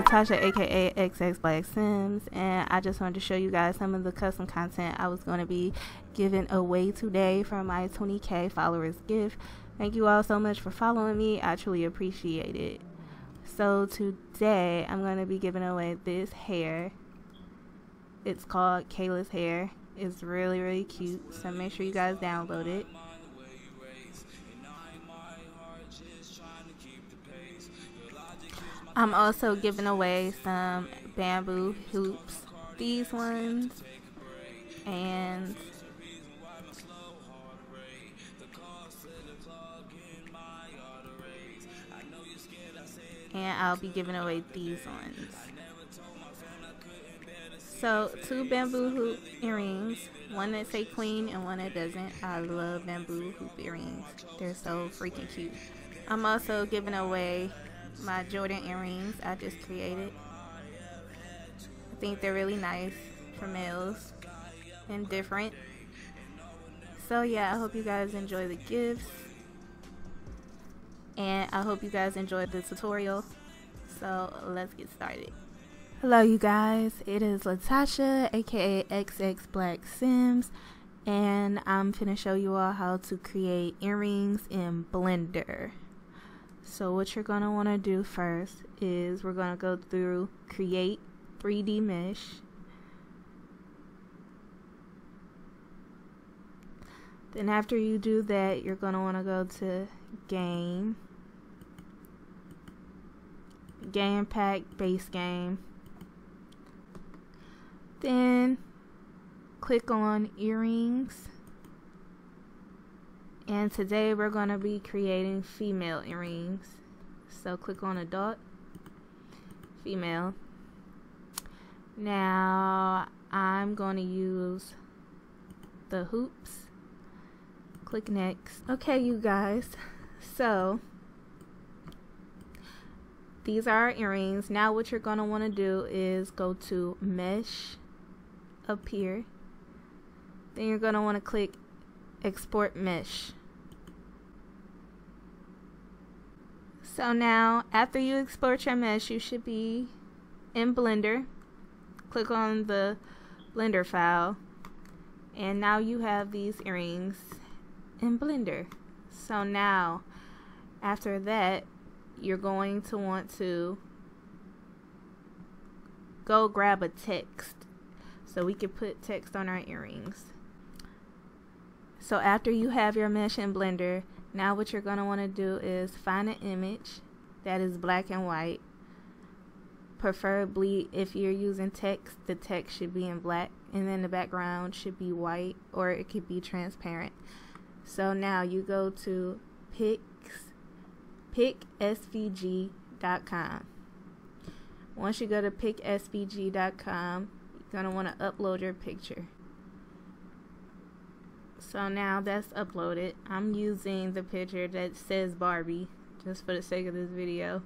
Latasha, aka XX Black Sims, and I just wanted to show you guys some of the custom content I was going to be giving away today from my 20k followers gift. Thank you all so much for following me. I truly appreciate it. So today I'm going to be giving away this hair. It's called Kayla's hair. It's really cute, so make sure you guys download it. I'm also giving away some bamboo hoops, these ones, and I'll be giving away these ones. So 2 bamboo hoop earrings, one that say queen and one that doesn't. I love bamboo hoop earrings. They're so freaking cute. I'm also giving away my Jordan earrings I just created. I think they're really nice for males and different. So yeah, I hope you guys enjoy the gifts, and I hope you guys enjoyed the tutorial. So let's get started. Hello you guys, it is Latasha, aka XX Black Sims, and I'm finna show you all how to create earrings in Blender. So what you're gonna want to do first is we're gonna go through create 3D mesh. Then after you do that, you're gonna want to go to game pack, base game. Then click on earrings, and today we're going to be creating female earrings. So click on adult, female. Now I'm going to use the hoops. Click next. Okay you guys, so these are our earrings. Now what you're going to want to do is go to mesh up here. Then you're going to want to click export mesh. So now after you export your mesh, you should be in Blender. Click on the Blender file, and now you have these earrings in Blender. So now after that, you're going to want to go grab a text so we can put text on our earrings. So after you have your mesh in Blender, now what you're going to want to do is find an image that is black and white. Preferably if you're using text, the text should be in black and then the background should be white, or it could be transparent. So now you go to picsvg.com. Once you go to picsvg.com, you're going to want to upload your picture. So now that's uploaded. I'm using the picture that says Barbie just for the sake of this video.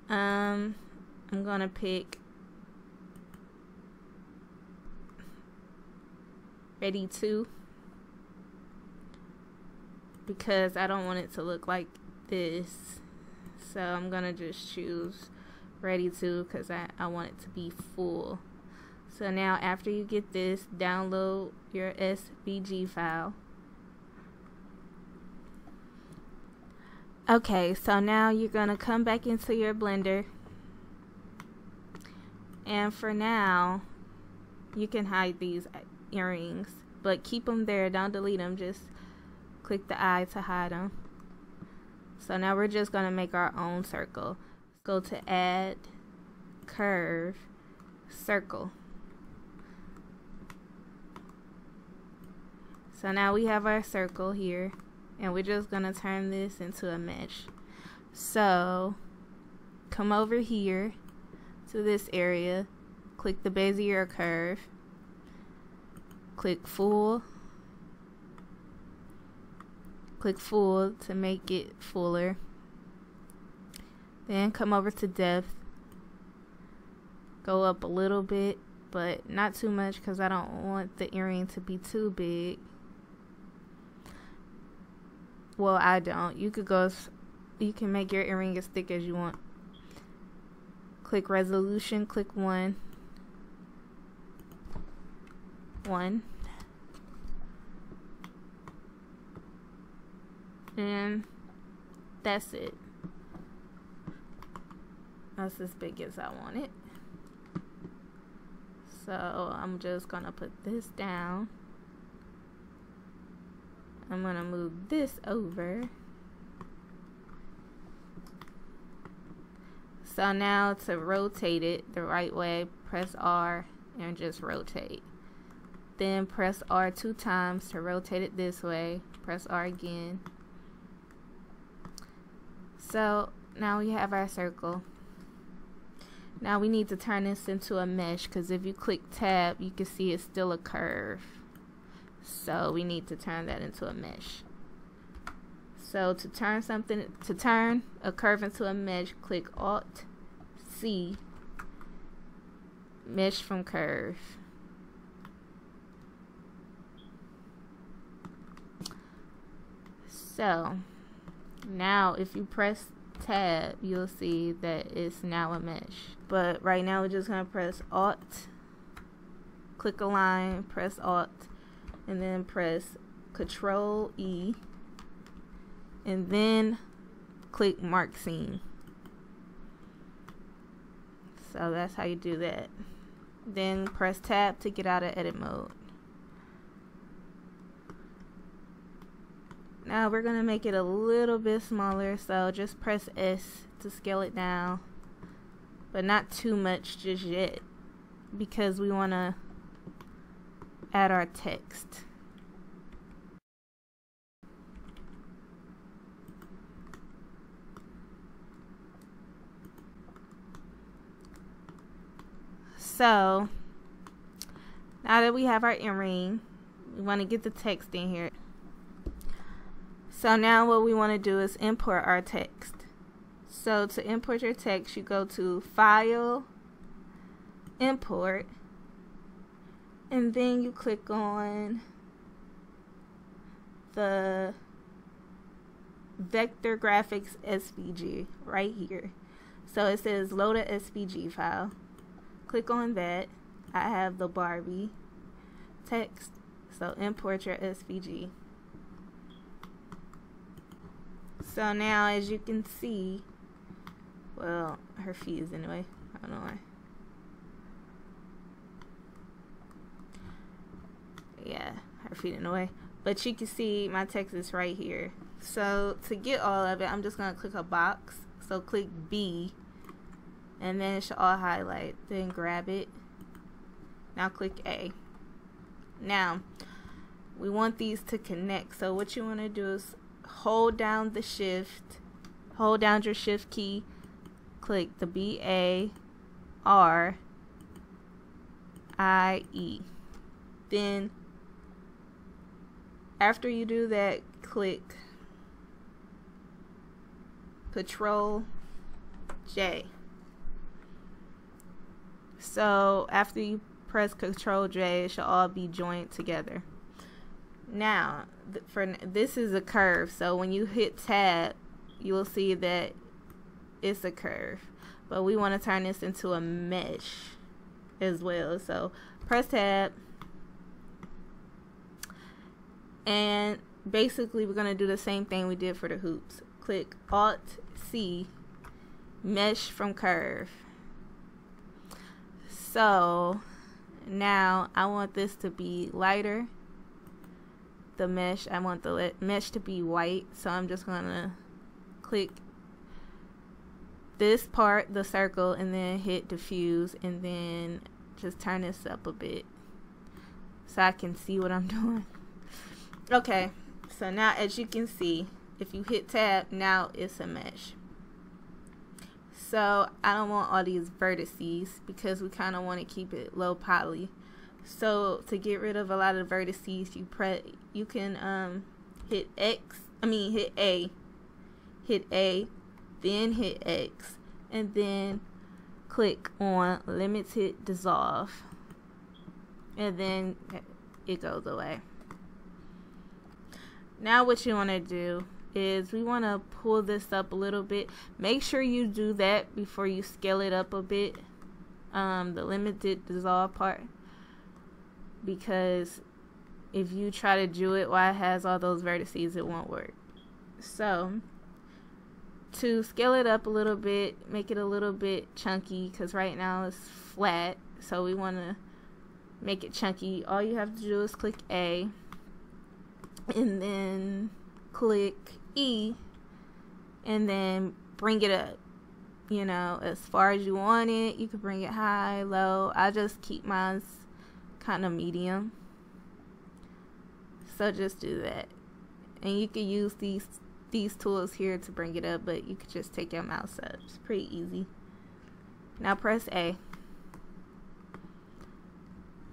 I'm going to pick Ready 2 because I don't want it to look like this. So I'm going to just choose Ready 2 because I want it to be full. So now after you get this, download your SVG file. Okay, so now you're going to come back into your Blender. And for now, you can hide these earrings, but keep them there. Don't delete them. Just click the eye to hide them. So now we're just going to make our own circle. Go to add, curve, circle. So now we have our circle here, and we're just going to turn this into a mesh. So come over here to this area, click the Bezier curve, click full to make it fuller. Then come over to depth, go up a little bit, but not too much because I don't want the earring to be too big. Well, I don't. You can make your earring as thick as you want. click resolution, click 1, and that's it. That's as big as I want it. So I'm just gonna put this down. I'm gonna move this over. So now to rotate it the right way, press R and just rotate. Then press R 2 times to rotate it this way. Press R again. So now we have our circle. Now we need to turn this into a mesh, because if you click tab, you can see it's still a curve. So we need to turn that into a mesh. So to turn a curve into a mesh, click Alt C, mesh from curve. So now if you press tab, you'll see that it's now a mesh. But right now we're just gonna press Alt, click Align, press Alt, and then press Control E, and then click Mark Scene. So that's how you do that. Then press tab to get out of edit mode. Now we're gonna make it a little bit smaller, so just press S to scale it down, but not too much just yet, because we want to add our text. So now that we have our earring, we want to get the text in here. So now what we want to do is import our text. So to import your text, you go to File, Import, and then you click on the Vector Graphics SVG right here. So it says load a SVG file. Click on that. I have the Barbie text, so import your SVG. So now, as you can see, well, her feet is anyway. I don't know why. Yeah, her feet in the way. But you can see my text is right here. So to get all of it, I'm just gonna click a box. So click B, and then it should all highlight. Then grab it. Now click A. Now we want these to connect. So what you want to do is hold down the shift, hold down your shift key, click the B-A-R-I-E. Then after you do that, click Control J. So after you press Control J, it should all be joined together. Now, this is a curve, so when you hit tab, you will see that it's a curve. But we want to turn this into a mesh as well. So press tab, and basically we're going to do the same thing we did for the hoops. Click Alt C, mesh from curve. So now I want this to be lighter. The mesh, I want the mesh to be white, so I'm just gonna click this part, the circle, and then hit diffuse, and then just turn this up a bit so I can see what I'm doing. Okay, so now as you can see, if you hit tab, now it's a mesh. So I don't want all these vertices because we kind of want to keep it low poly. So to get rid of a lot of the vertices, you can hit A, then hit X, and then click on limited dissolve, and then it goes away. Now what you want to do is we want to pull this up a little bit. Make sure you do that before you scale it up a bit, the limited dissolve part, because if you try to do it while it has all those vertices, it won't work. So to scale it up a little bit, make it a little bit chunky, because right now it's flat, so we want to make it chunky. All you have to do is click A and then click E and then bring it up, you know, as far as you want it. You can bring it high, low. I just keep mine kind of medium, so just do that. And you can use these tools here to bring it up, but you could just take your mouse up. It's pretty easy. Now press A.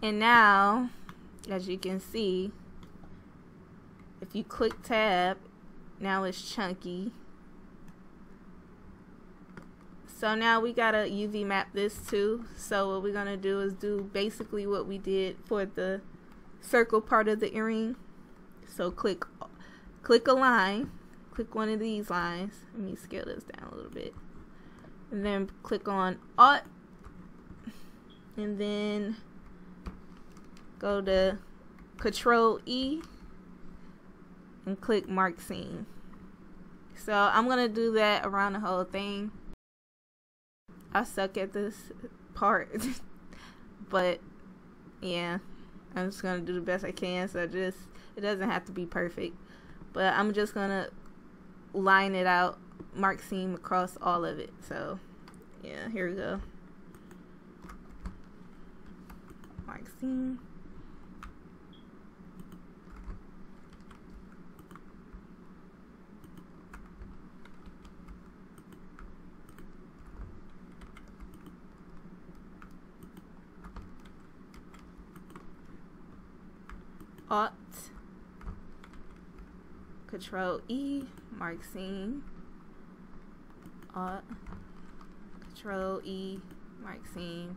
And now, as you can see, if you click tab, now it's chunky. So now we gotta UV map this too. So what we're gonna do is do basically what we did for the circle part of the earring. So click a line, click one of these lines. Let me scale this down a little bit. And then click on Alt, and then go to Control E and click Mark Seam. So I'm gonna do that around the whole thing. I suck at this part but yeah, I'm just gonna do the best I can. So it doesn't have to be perfect, but I'm just gonna line it out, mark seam across all of it. So yeah, here we go. Mark seam. Alt, Control E, mark seam. Alt, Control E, mark seam.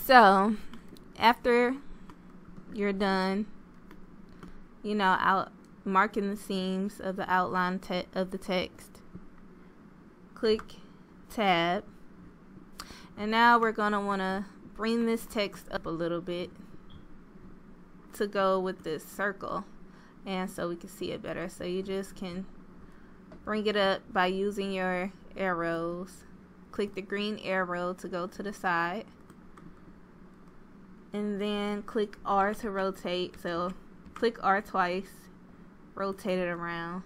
So after you're done, you know, out marking the seams of the outline of the text, click tab, and now we're gonna want to bring this text up a little bit to go with this circle, and so we can see it better. So you just can bring it up by using your arrows. Click the green arrow to go to the side, and then click R to rotate. So click R twice, rotate it around,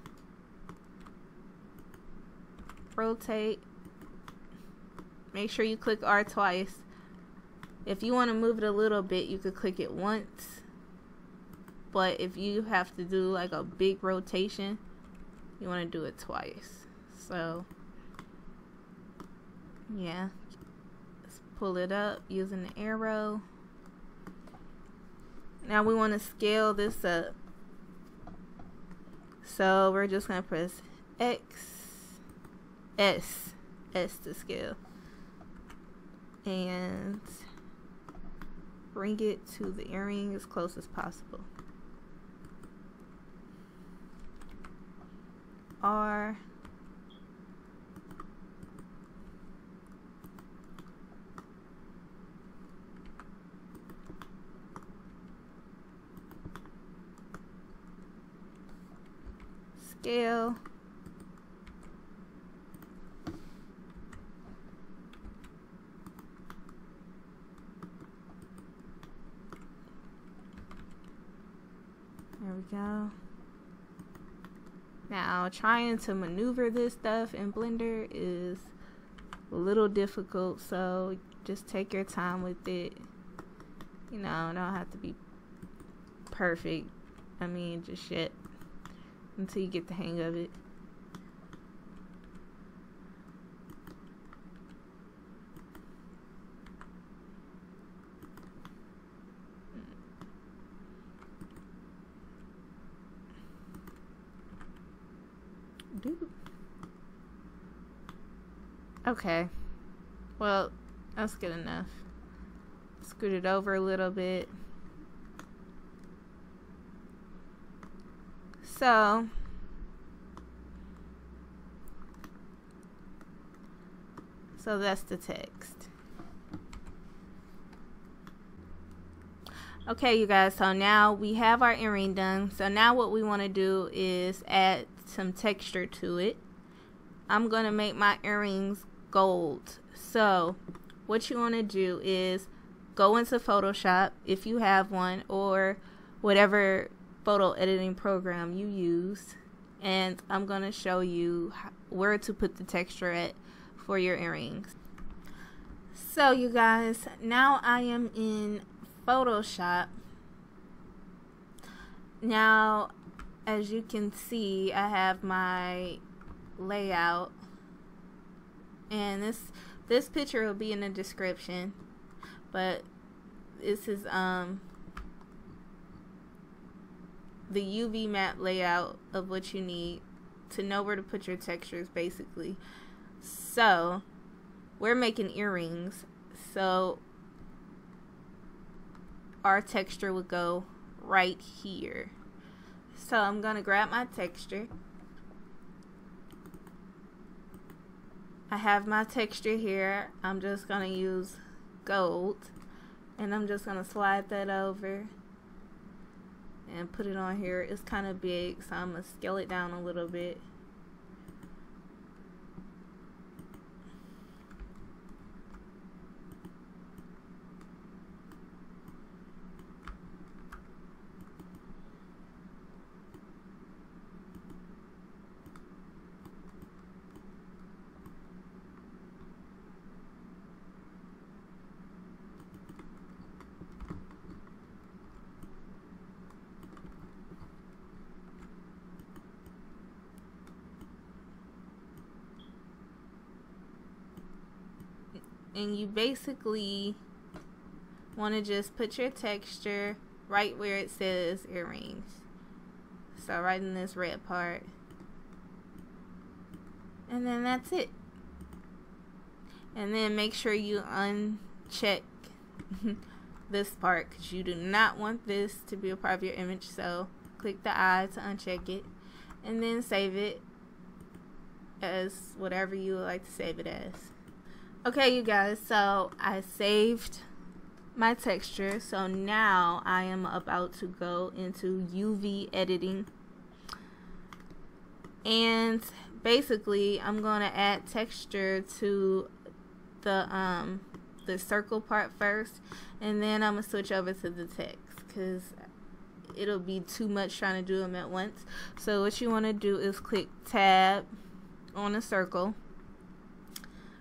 rotate. Make sure you click R twice. If you want to move it a little bit, you could click it once, but if you have to do like a big rotation, you want to do it twice. So yeah, let's pull it up using the arrow. Now we want to scale this up, so we're just going to press X, S to scale, and bring it to the earring as close as possible. R, scale, there we go. Now trying to maneuver this stuff in Blender is a little difficult, so just take your time with it. You know, it don't have to be perfect. I mean, just shit until you get the hang of it. Okay, well, that's good enough. Scoot it over a little bit. So that's the text. Okay, you guys, so now we have our earring done. So now what we want to do is add some texture to it. I'm going to make my earrings gold. So what you want to do is go into Photoshop if you have one, or whatever photo editing program you use, and I'm going to show you where to put the texture at for your earrings. So you guys, now I am in Photoshop. Now as you can see, I have my layout, and this picture will be in the description, but this is the UV map layout of what you need to know where to put your textures, basically. So we're making earrings, so our texture would go right here. So I'm gonna grab my texture. I have my texture here. I'm just gonna use gold, and I'm just gonna slide that over and put it on here. It's kind of big, so I'm gonna scale it down a little bit. And you basically want to just put your texture right where it says earrings. So right in this red part. And then that's it. And then make sure you uncheck this part, because you do not want this to be a part of your image. So click the eye to uncheck it, and then save it as whatever you would like to save it as. Okay, you guys, so I saved my texture. So now I am about to go into UV editing, and basically I'm going to add texture to the circle part first, and then I'm going to switch over to the text, because it'll be too much trying to do them at once. So what you want to do is click tab on a circle,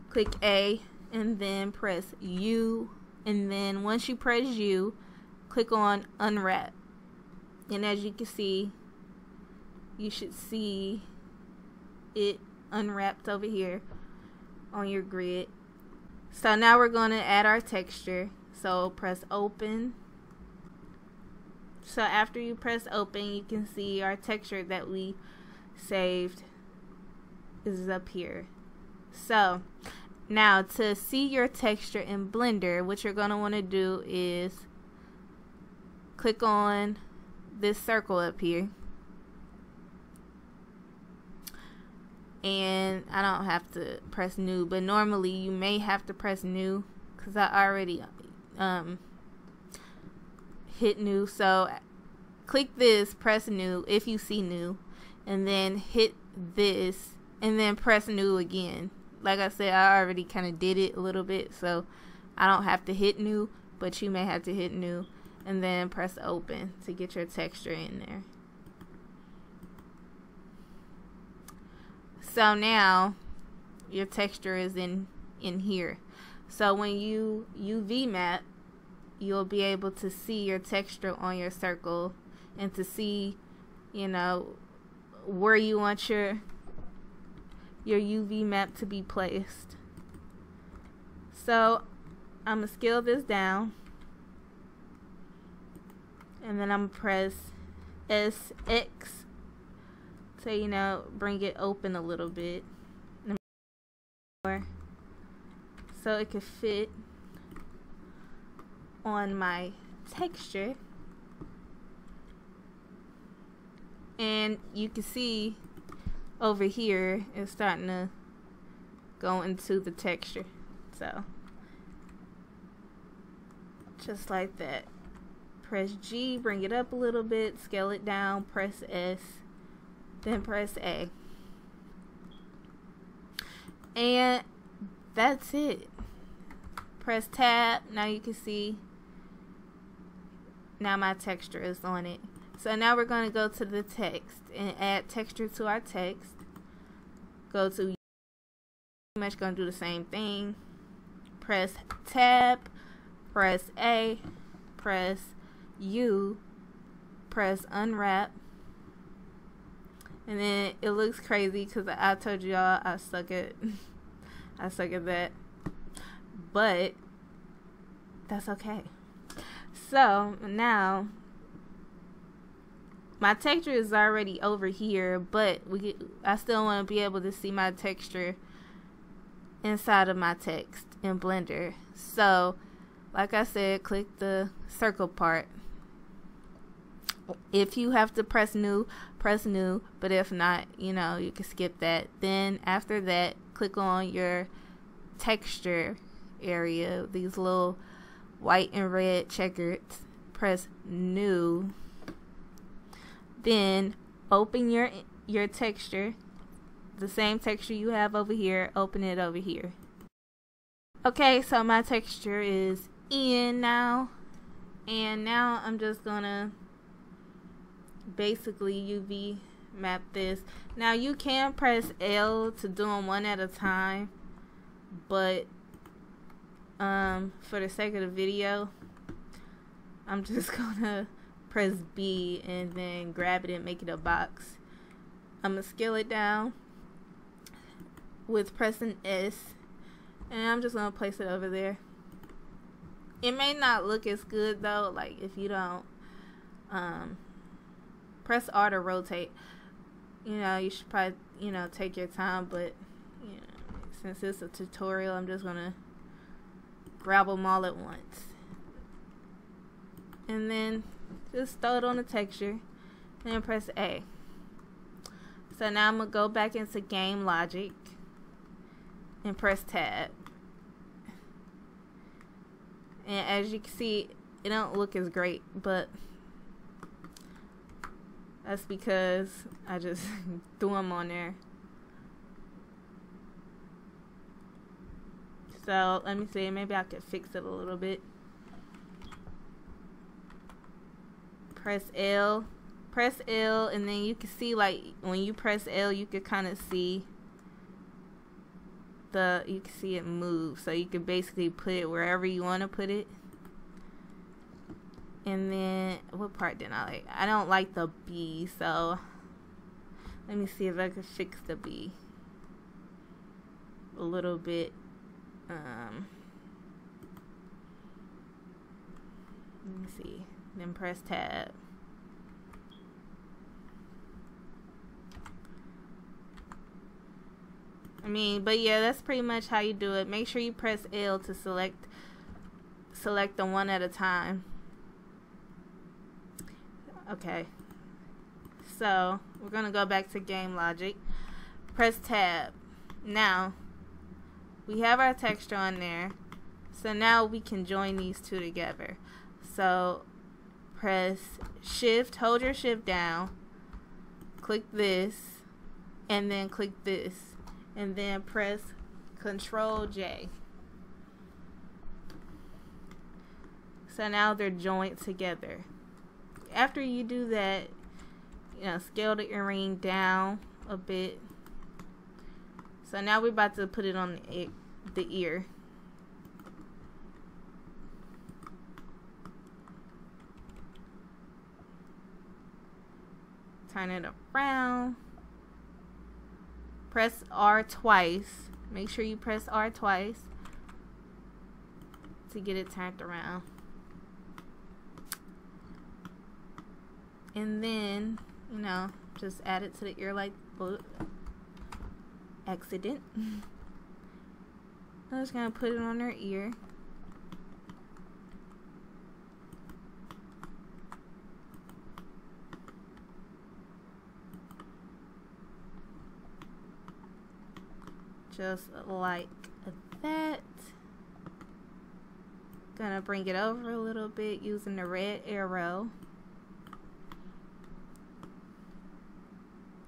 click A, and then press U, and then once you press U, click on unwrap, and as you can see, you should see it unwrapped over here on your grid. So now we're going to add our texture. So press open. So after you press open, you can see our texture that we saved is up here. So now to see your texture in Blender, what you're going to want to do is click on this circle up here. And I don't have to press new, but normally you may have to press new, because I already hit new. So click this, press new if you see new, and then hit this, and then press new again. Like I said, I already kind of did it a little bit, so I don't have to hit new, but you may have to hit new, and then press open to get your texture in there. So now your texture is in here. So when you UV map, you'll be able to see your texture on your circle, and to see, you know, where you want your UV map to be placed. So I'm gonna scale this down, and then I'm gonna press SX So, you know, bring it open a little bit. So it could fit on my texture. And you can see over here it's starting to go into the texture. So just like that. Press G, bring it up a little bit, scale it down, press S, then press A. And that's it. Press tab. Now you can see now my texture is on it. So now we're going to go to the text and add texture to our text. Go to, pretty much going to do the same thing. Press tab, press A, press U, press unwrap. And then it looks crazy because I told y'all I suck at that. But that's okay. So now my texture is already over here, but I still want to be able to see my texture inside of my text in Blender. So like I said, click the circle part. If you have to press new, press new, but if not, you know, you can skip that. Then after that, click on your texture area, these little white and red checkers, press new. Then open your texture, the same texture you have over here, open it over here. Okay, so my texture is in now, and now I'm just gonna basically UV map this. Now you can press L to do them one at a time, but for the sake of the video, I'm just gonna press B and then grab it and make it a box. I'm gonna scale it down with pressing S, and I'm just gonna place it over there. It may not look as good though, like if you don't press R to rotate. You know, you should probably, you know, take your time, but you know, since it's a tutorial, I'm just gonna grab them all at once. And then just throw it on the texture and then press A. So now I'm gonna go back into Game Logic and press tab. And as you can see, it don't look as great, but that's because I just threw them on there. So let me see, maybe I could fix it a little bit. Press L, and then you can see, like when you press L, you can kind of see you can see it move. So you can basically put it wherever you want to put it. And then what part didn't I like? I don't like the B, so let me see if I can fix the B a little bit. Let me see. Then press tab. I mean, but yeah, that's pretty much how you do it. Make sure you press L to select them one at a time. Okay, so we're gonna go back to Game Logic, press tab. Now we have our texture on there, so now we can join these two together. So press shift, hold your shift down, click this, and then click this, and then press Control J. So now they're joined together. After you do that, you know, scale the earring down a bit. So now we're about to put it on the ear. Turn it around. Press R twice. Make sure you press R twice to get it turned around. And then, you know, just add it to the ear like accident. I'm just gonna put it on her ear. Just like that. Gonna bring it over a little bit using the red arrow.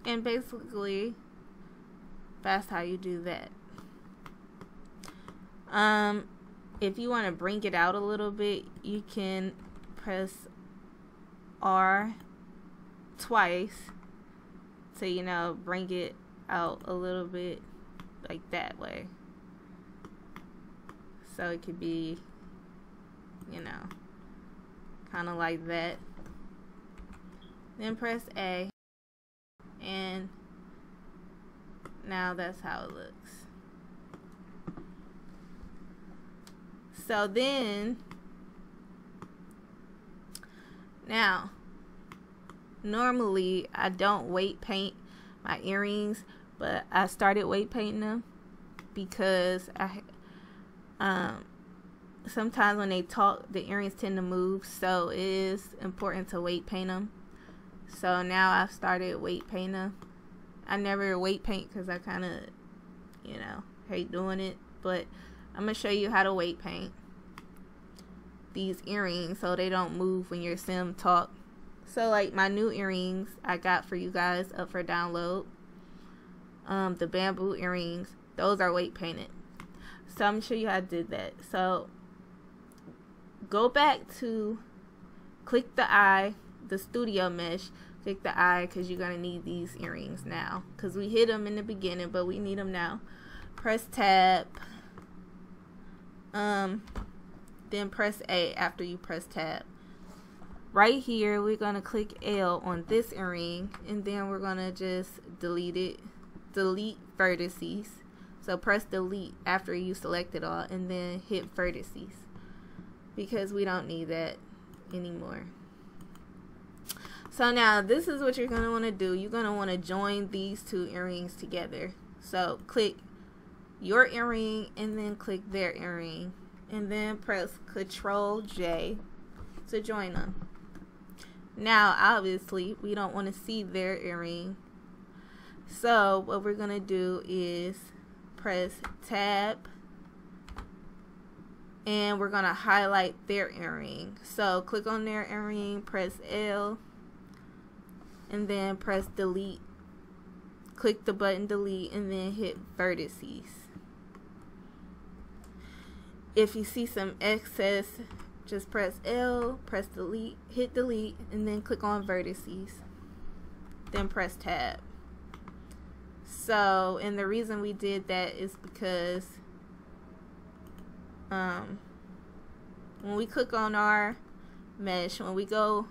And basically, that's how you do that. If you want to bring it out a little bit, you can press R twice to, you know, bring it out a little bit like that way. So it could be, you know, kind of like that. Then press A, and now that's how it looks. So then, now, normally I don't weight paint my earrings, but I started weight painting them because sometimes when they talk, the earrings tend to move, so it is important to weight paint them. So now I've started weight painting them. I never weight paint because I kind of, you know, hate doing it, but I'm going to show you how to weight paint these earrings so they don't move when you're seeing them talk. So like my new earrings I got for you guys up for download, the bamboo earrings, those are weight painted. So I'm going to show you how I did that. So go back to click the eye, the studio mesh, click the eye because you're going to need these earrings now because we hid them in the beginning, but we need them now. Press tab, then press A after you press tab. Right here we're going to click L on this earring, and then we're going to just delete it, delete vertices. So press delete after you select it all, and then hit vertices because we don't need that anymore. So now this is what you're going to want to do. You're going to want to join these two earrings together. So click your earring and then click their earring, and then press Ctrl J to join them. Now obviously we don't want to see their earring, so what we're going to do is press tab, and we're going to highlight their earring. So click on their earring, press L, and then press delete. Click the button delete and then hit vertices. If you see some excess, just press L, press delete, hit delete, and then click on vertices. Then press tab. So, and the reason we did that is because when we click on our mesh, when we go,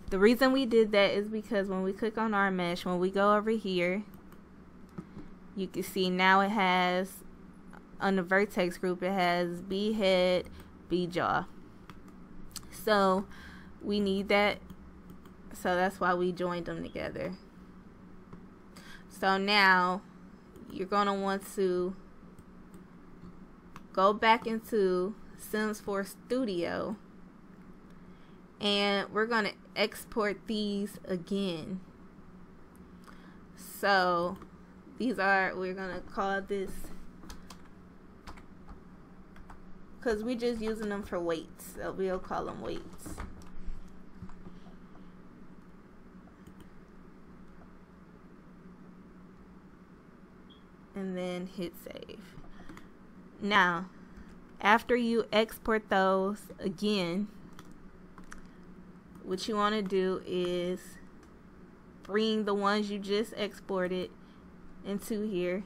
the reason we did that is because when we click on our mesh, when we go over here, you can see now it has, on the vertex group, it has B head, B jaw. So we need that, so that's why we joined them together. So now you're going to want to go back into Sims 4 Studio, and we're going to export these again. So these are, we're going to call this, because we're just using them for weights, so we'll call them weights. And then hit save. Now, after you export those again, what you want to do is bring the ones you just exported into here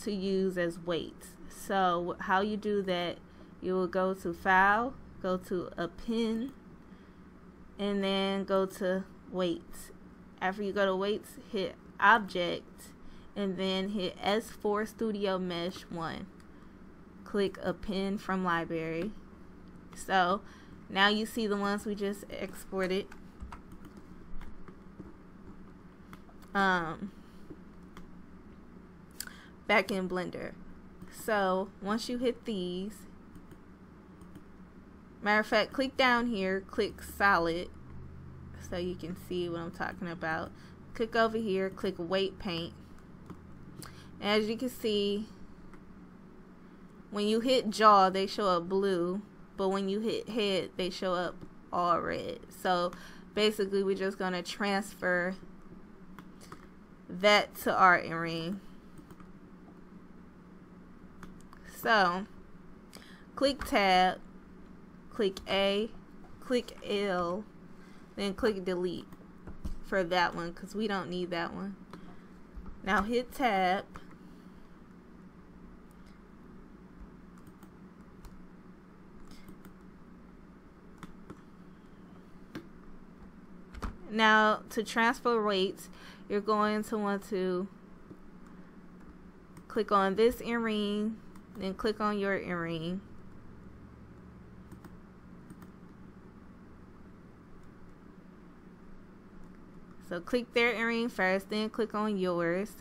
to use as weights. So how you do that, you will go to File, go to Append, and then go to Weights. After you go to Weights, hit Object, and then hit S4 Studio Mesh 1. Click Append from Library. So Now you see the ones we just exported. Back in Blender. So once you hit these, matter of fact, click down here, click solid, so you can see what I'm talking about. Click over here, click weight paint. As you can see, when you hit jaw, they show up blue, but when you hit head, they show up all red. So basically, we're just going to transfer that to our earring. So click tab, click A, click L, then click delete for that one because we don't need that one. Now hit tab, now to transfer weights, you're going to want to click on this earring, then click on your earring. So click their earring first, then click on yours,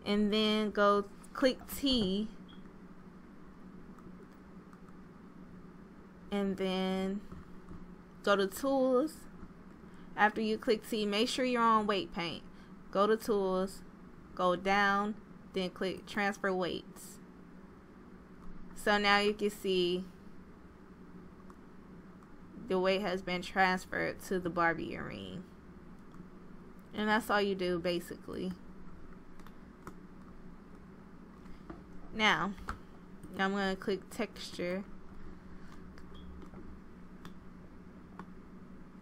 and then go click T, and then go to tools. After you click T, make sure you're on weight paint. Go to tools, go down, then click transfer weights. So now you can see the weight has been transferred to the Barbie earring. And that's all you do basically. Now I'm going to click texture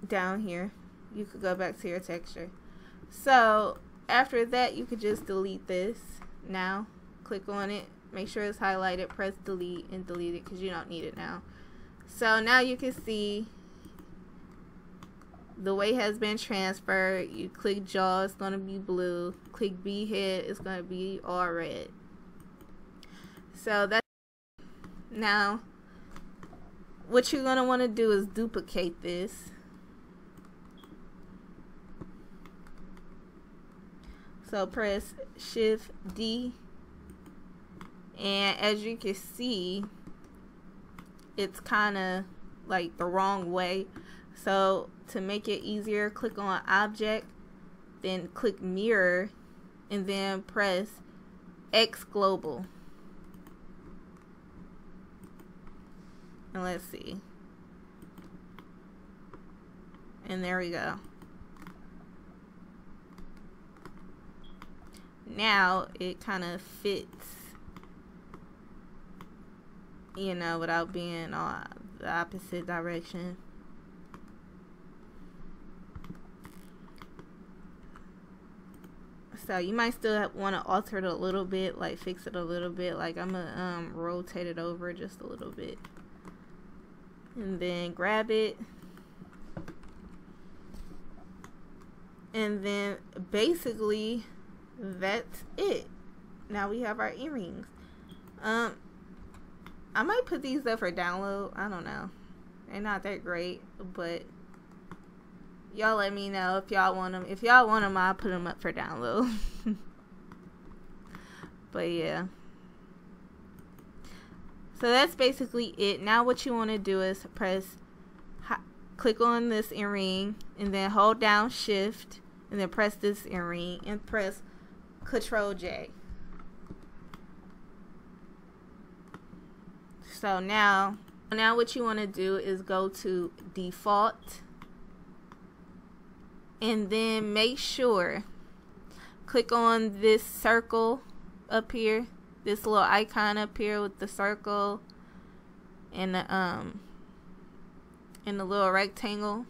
down here. You could go back to your texture. So after that, you could just delete this. Now click on it, make sure it's highlighted, press delete, and delete it because you don't need it now. So now you can see the weight has been transferred. You click jaw, it's going to be blue. Click B head, it's going to be all red. So that's now what you're going to want to do is duplicate this. So press Shift D, and as you can see, it's kind of like the wrong way. So to make it easier, click on Object, then click Mirror, and then press X Global. And let's see. And there we go. Now it kind of fits, you know, without being on the opposite direction. So you might still want to alter it a little bit, like fix it a little bit. Like I'm gonna rotate it over just a little bit, and then grab it, and then basically that's it. Now we have our earrings. I might put these up for download. I don't know, they're not that great, but y'all let me know if y'all want them. If y'all want them, I'll put them up for download. But yeah, so that's basically it. Now what you want to do is click on this earring, and then hold down Shift, and then press this earring, and press Control J. So now what you want to do is go to default, and then make sure click on this circle up here, this little icon up here with the circle and the little rectangle,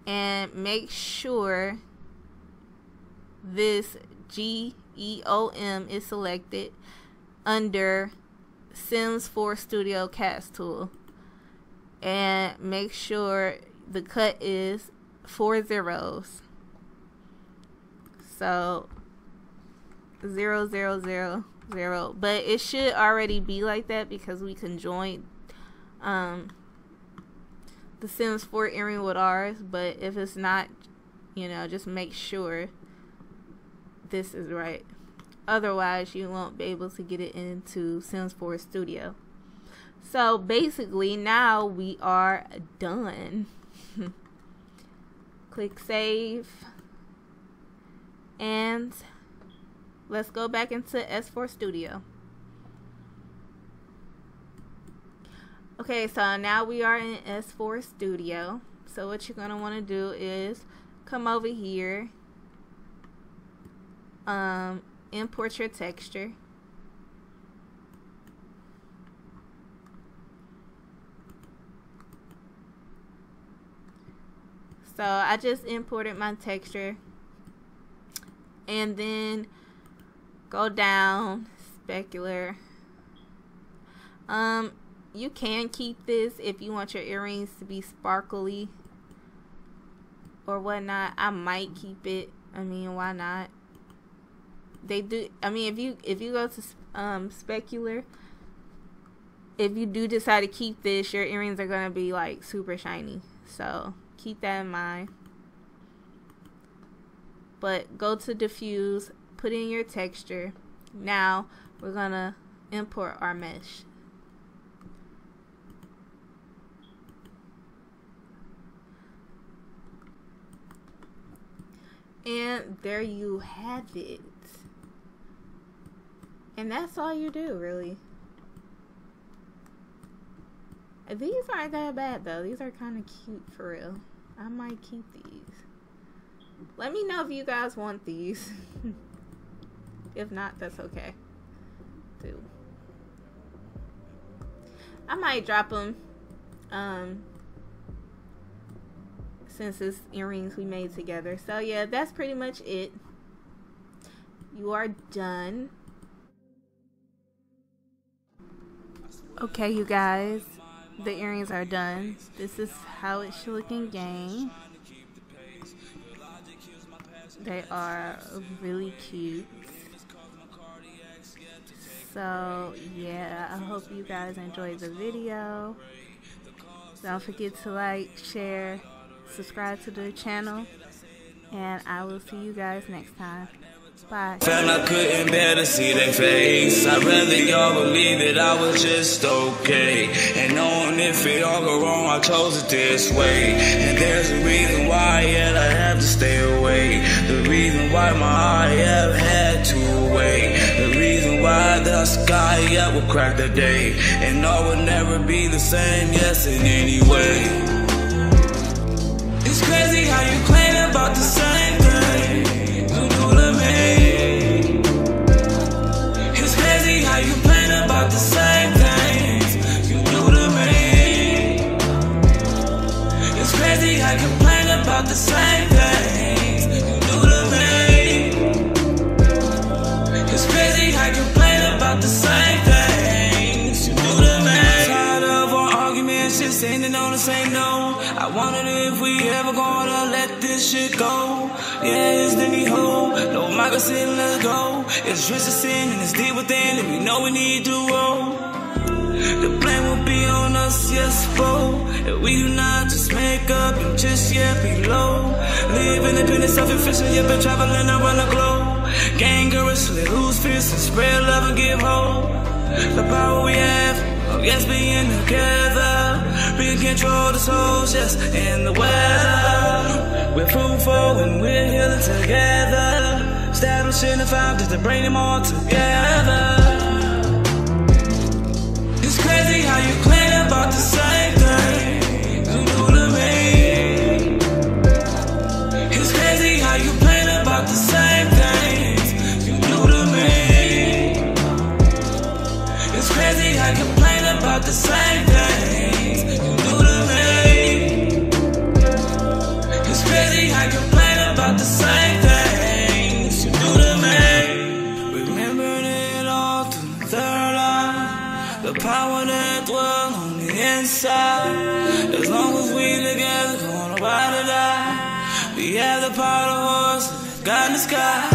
and make sure this GEOM is selected under Sims 4 Studio Cast Tool, and make sure the cut is 4 zeros. So 000 0, but it should already be like that because we conjoined the Sims 4 earring with ours. But if it's not, you know, just make sure this is right. Otherwise, you won't be able to get it into Sims 4 Studio. So basically, now we are done. Click save. And let's go back into S4 Studio. Okay, so now we are in S4 Studio. So what you're going to want to do is come over here. Import your texture. So I just imported my texture. And then go down, specular. You can keep this if you want your earrings to be sparkly or whatnot. I might keep it. I mean, why not? They do. I mean, if you go to specular, if you do decide to keep this, your earrings are gonna be like super shiny. So keep that in mind. But go to diffuse, put in your texture. Now we're gonna import our mesh. And there you have it. And that's all you do, really. These aren't that bad though. These are kind of cute for real. I might keep these. Let me know if you guys want these. If not, that's okay too. I might drop them since it's earrings we made together. So yeah, that's pretty much it. You are done. Okay, you guys, the earrings are done. This is how it should look in game. They are really cute. So yeah, I hope you guys enjoyed the video. Don't forget to like, share, subscribe to the channel, and I will see you guys next time. Bye. Felt I couldn't bear to see their face. I'd rather y'all believe that I was just okay. And knowing if it all go wrong, I chose it this way. And there's a reason why, yet I have to stay away. The reason why my heart have had to wait. The reason why the sky yet will crack the day. And all will never be the same, yes, in any way. It's crazy how you claim about the same thing. It's crazy how you plan about the same things you do to me. It's crazy how you complain about the same things you do to me. It's crazy how you complain about the same things you do to me. Tired of our arguments, just ending on the same note. I wondered if we ever gonna let this shit go. Yeah, it's the hole. No magazine, let's go. It's rich to sin and it's deep within, and we know we need to roll. The blame will be on us, yes, bro. If we do not just make up and just yet be low. Live independent, self-efficient, yet been traveling around the globe. Gang girls, they lose fears and spread love and give hope. The power we have, oh yes, being together. We can control the souls, yes, in the weather. We're fruitful and we're healing together. Establishing the foundation to bring them all together. It's crazy how you claim about the same thing you do to me. It's crazy how you complain about the same things you do to me. It's crazy how you complain about the same things you do to me. It's crazy how you complain about the same things you do to me. Remembering it all through the third eye. The power that dwells on the inside. As long as we together, gonna ride or die. We have the power to horse, God in the sky.